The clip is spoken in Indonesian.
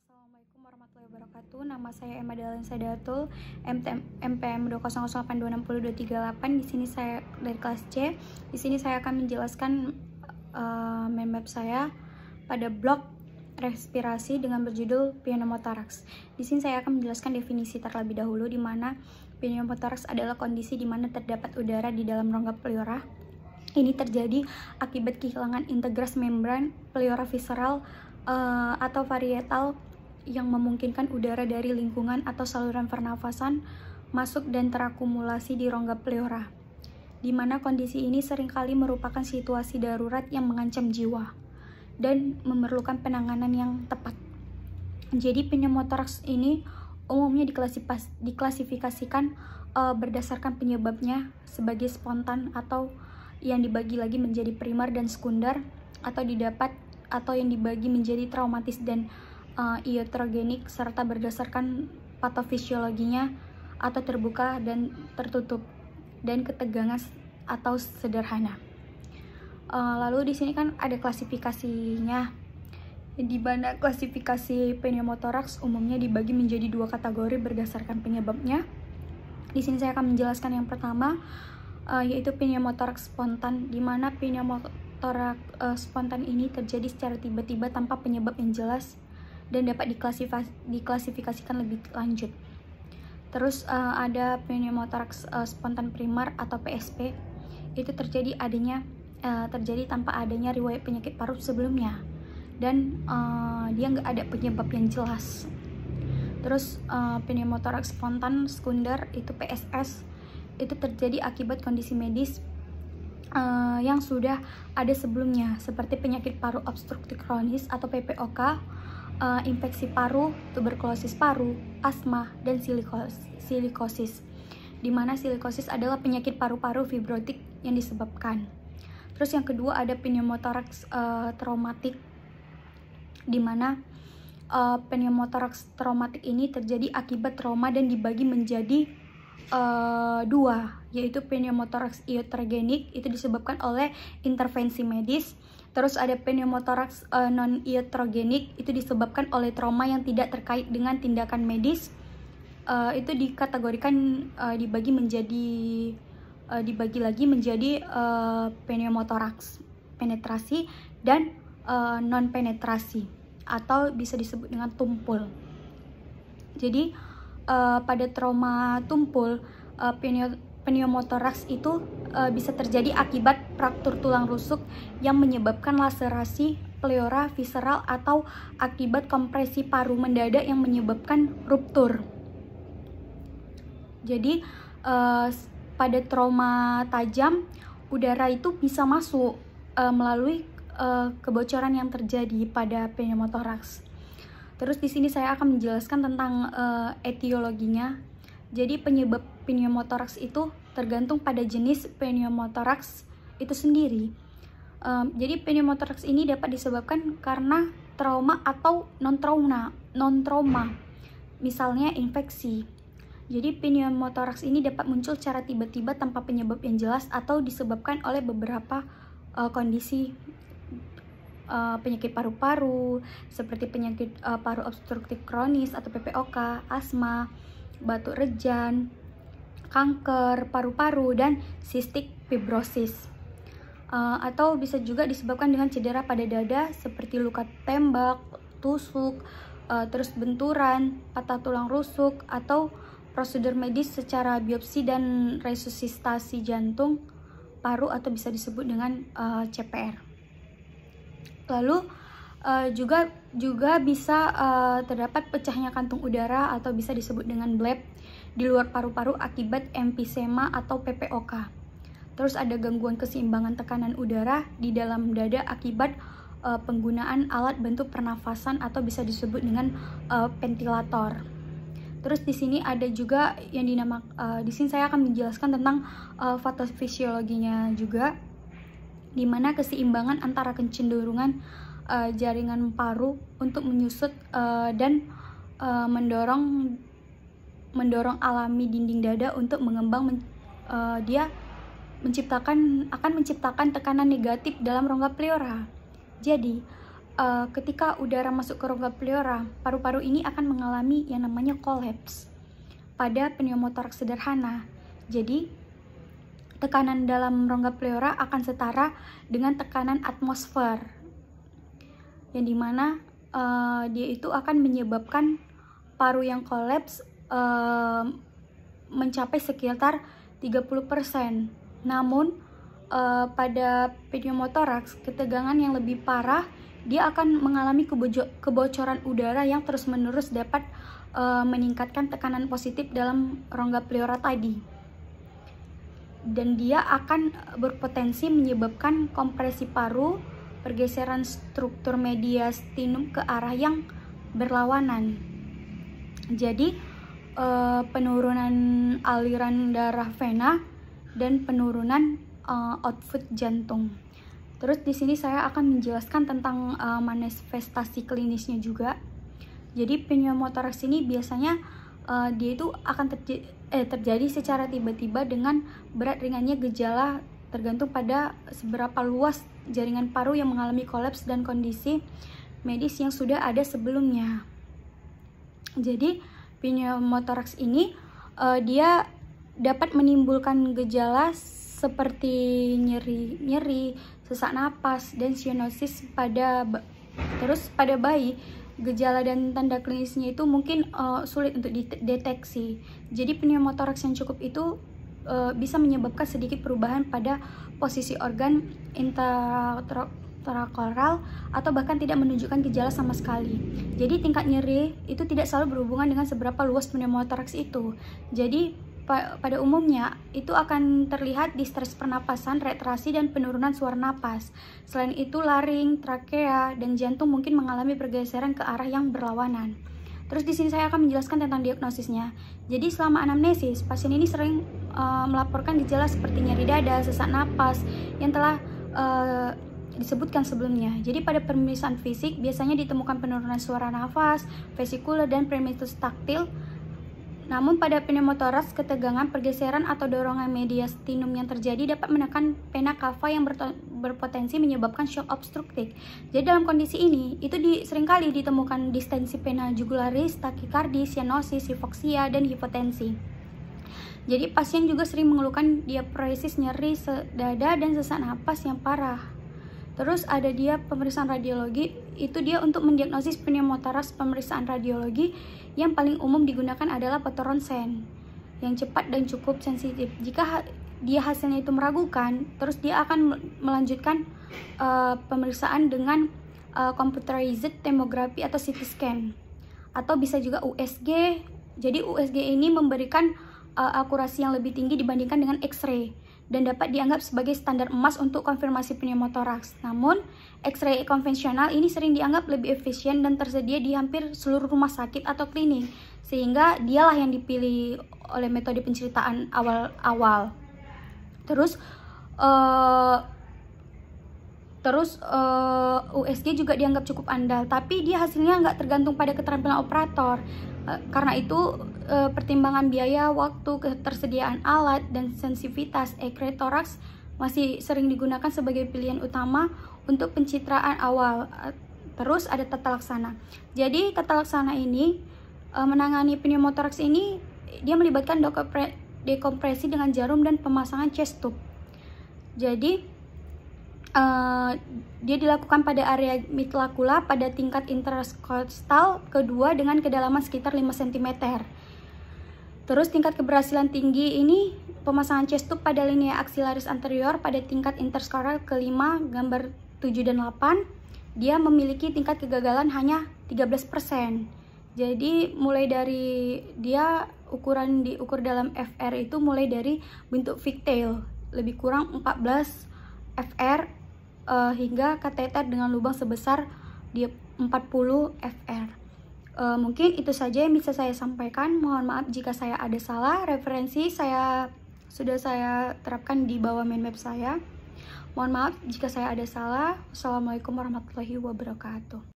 Assalamualaikum warahmatullahi wabarakatuh. Nama saya Emma Dahlan Sadatul, MPM 20082602238. Di sini saya dari kelas C. Di sini saya akan menjelaskan member saya pada blok respirasi dengan berjudul pneumothoraks. Di sini saya akan menjelaskan definisi terlebih dahulu, di mana pneumothoraks adalah kondisi di mana terdapat udara di dalam rongga pleura. Ini terjadi akibat kehilangan integras membran pleura visceral atau varietal yang memungkinkan udara dari lingkungan atau saluran pernafasan masuk dan terakumulasi di rongga pleura, di mana kondisi ini seringkali merupakan situasi darurat yang mengancam jiwa dan memerlukan penanganan yang tepat. Jadi pneumothoraks ini umumnya diklasifikasikan berdasarkan penyebabnya sebagai spontan atau yang dibagi lagi menjadi primer dan sekunder, atau yang dibagi menjadi traumatis dan iatrogenik, serta berdasarkan patofisiologinya atau terbuka dan tertutup, dan ketegangan atau sederhana. Lalu di sini kan ada klasifikasinya, di mana klasifikasi pneumothoraks umumnya dibagi menjadi dua kategori berdasarkan penyebabnya. Di sini saya akan menjelaskan yang pertama, yaitu pneumothoraks spontan, di mana pneumothoraks spontan ini terjadi secara tiba-tiba tanpa penyebab yang jelas dan dapat diklasifikasikan lebih lanjut. Terus ada pneumothoraks spontan primer atau PSP. Itu terjadi tanpa adanya riwayat penyakit paru sebelumnya, dan dia nggak ada penyebab yang jelas. Terus pneumothoraks spontan sekunder itu PSS, itu terjadi akibat kondisi medis yang sudah ada sebelumnya, seperti penyakit paru obstruktif kronis atau PPOK, infeksi paru, tuberkulosis paru, asma, dan silikosis, di mana silikosis adalah penyakit paru-paru fibrotik yang disebabkan. Terus yang kedua ada pneumothoraks traumatik, di mana pneumothoraks traumatik ini terjadi akibat trauma dan dibagi menjadi dua, yaitu pneumothoraks iatrogenik, itu disebabkan oleh intervensi medis. Terus ada pneumothoraks non-iatrogenik, itu disebabkan oleh trauma yang tidak terkait dengan tindakan medis. Itu dikategorikan dibagi lagi menjadi pneumothorax penetrasi dan non penetrasi, atau bisa disebut dengan tumpul. Jadi pada trauma tumpul, pneumothorax itu bisa terjadi akibat fraktur tulang rusuk yang menyebabkan laserasi pleura visceral, atau akibat kompresi paru mendadak yang menyebabkan ruptur. Jadi pada trauma tajam, udara itu bisa masuk melalui kebocoran yang terjadi pada pneumothorax. Terus di sini saya akan menjelaskan tentang etiologinya. Jadi penyebab pneumothorax itu tergantung pada jenis pneumothorax itu sendiri. Jadi pneumothorax ini dapat disebabkan karena trauma atau non-trauma, misalnya infeksi. Jadi pneumothorax ini dapat muncul secara tiba-tiba tanpa penyebab yang jelas, atau disebabkan oleh beberapa kondisi penyakit paru-paru, seperti penyakit paru obstruktif kronis atau PPOK, asma, batuk rejan, kanker paru-paru, dan cystic fibrosis. Atau bisa juga disebabkan dengan cedera pada dada seperti luka tembak, tusuk, terus benturan, patah tulang rusuk, atau prosedur medis secara biopsi dan resusitasi jantung, paru, atau bisa disebut dengan CPR. Lalu juga bisa terdapat pecahnya kantung udara, atau bisa disebut dengan bleb, di luar paru-paru akibat emfisema atau PPOK. Terus ada gangguan keseimbangan tekanan udara di dalam dada akibat penggunaan alat bantu pernafasan, atau bisa disebut dengan ventilator. Terus di sini ada juga yang di sini saya akan menjelaskan tentang patofisiologinya juga, di mana keseimbangan antara kecenderungan jaringan paru untuk menyusut dan mendorong alami dinding dada untuk mengembang. Dia akan menciptakan tekanan negatif dalam rongga pleura. Jadi ketika udara masuk ke rongga pleura, paru-paru ini akan mengalami yang namanya kolaps pada pneumotoraks sederhana. Jadi, tekanan dalam rongga pleura akan setara dengan tekanan atmosfer, yang dimana dia itu akan menyebabkan paru yang kolaps mencapai sekitar 30%. Namun, pada pneumotoraks, ketegangan yang lebih parah, dia akan mengalami kebocoran udara yang terus-menerus dapat meningkatkan tekanan positif dalam rongga pleura tadi. Dan dia akan berpotensi menyebabkan kompresi paru, pergeseran struktur mediastinum ke arah yang berlawanan. Jadi, penurunan aliran darah vena dan penurunan output jantung. Terus di sini saya akan menjelaskan tentang manifestasi klinisnya juga. Jadi pneumotoraks ini biasanya dia itu akan terjadi secara tiba-tiba dengan berat ringannya gejala tergantung pada seberapa luas jaringan paru yang mengalami kolaps dan kondisi medis yang sudah ada sebelumnya. Jadi pneumotoraks ini dia dapat menimbulkan gejala seperti nyeri, sesak napas, dan cyanosis pada bayi. Gejala dan tanda klinisnya itu mungkin sulit untuk dideteksi. Jadi pneumotoraks yang cukup itu bisa menyebabkan sedikit perubahan pada posisi organ intraoral atau bahkan tidak menunjukkan gejala sama sekali. Jadi tingkat nyeri itu tidak selalu berhubungan dengan seberapa luas pneumotoraks itu. Jadi pada umumnya itu akan terlihat di stres pernapasan, retraksi, dan penurunan suara napas. Selain itu, laring, trakea, dan jantung mungkin mengalami pergeseran ke arah yang berlawanan. Terus di sini saya akan menjelaskan tentang diagnosisnya. Jadi selama anamnesis, pasien ini sering melaporkan gejala seperti nyeri dada, sesak napas yang telah disebutkan sebelumnya. Jadi pada pemeriksaan fisik biasanya ditemukan penurunan suara nafas, vesikular, dan primitus taktil. Namun pada pneumotoraks, ketegangan, pergeseran, atau dorongan mediastinum yang terjadi dapat menekan vena cava yang berpotensi menyebabkan shock obstruktif. Jadi dalam kondisi ini, itu seringkali ditemukan distensi vena jugularis, takikardi, cyanosis, hipoksia, dan hipotensi. Jadi pasien juga sering mengeluhkan diaparesis, nyeri dada, dan sesak napas yang parah. Terus ada dia pemeriksaan radiologi, itu dia untuk mendiagnosis pneumotoraks. Pemeriksaan radiologi yang paling umum digunakan adalah fotoronsen yang cepat dan cukup sensitif. Jika dia hasilnya itu meragukan, terus dia akan melanjutkan pemeriksaan dengan computerized tomography atau CT scan, atau bisa juga USG. Jadi USG ini memberikan akurasi yang lebih tinggi dibandingkan dengan X-ray dan dapat dianggap sebagai standar emas untuk konfirmasi pneumotoraks. Namun, X-ray konvensional ini sering dianggap lebih efisien dan tersedia di hampir seluruh rumah sakit atau klinik, sehingga dialah yang dipilih oleh metode penceritaan awal-awal. Terus USG juga dianggap cukup andal, tapi dia hasilnya nggak tergantung pada keterampilan operator. Karena itu pertimbangan biaya, waktu, ketersediaan alat, dan sensitivitas X-ray toraks masih sering digunakan sebagai pilihan utama untuk pencitraan awal. Terus ada tata laksana. Jadi tata laksana ini menangani pneumotoraks ini dia melibatkan dekompresi dengan jarum dan pemasangan chest tube. Jadi dia dilakukan pada area midlacula pada tingkat interkostal kedua dengan kedalaman sekitar 5 cm. Terus tingkat keberhasilan tinggi ini pemasangan chest tube pada linea axillaris anterior pada tingkat interskoral kelima, gambar 7 dan 8. Dia memiliki tingkat kegagalan hanya 13%. Jadi mulai dari dia diukur dalam FR itu mulai dari bentuk pigtail lebih kurang 14 FR hingga kateter dengan lubang sebesar 40 FR. Mungkin itu saja yang bisa saya sampaikan. Mohon maaf jika saya ada salah. Referensi sudah saya terapkan di bawah main web saya. Mohon maaf jika saya ada salah. Wassalamualaikum warahmatullahi wabarakatuh.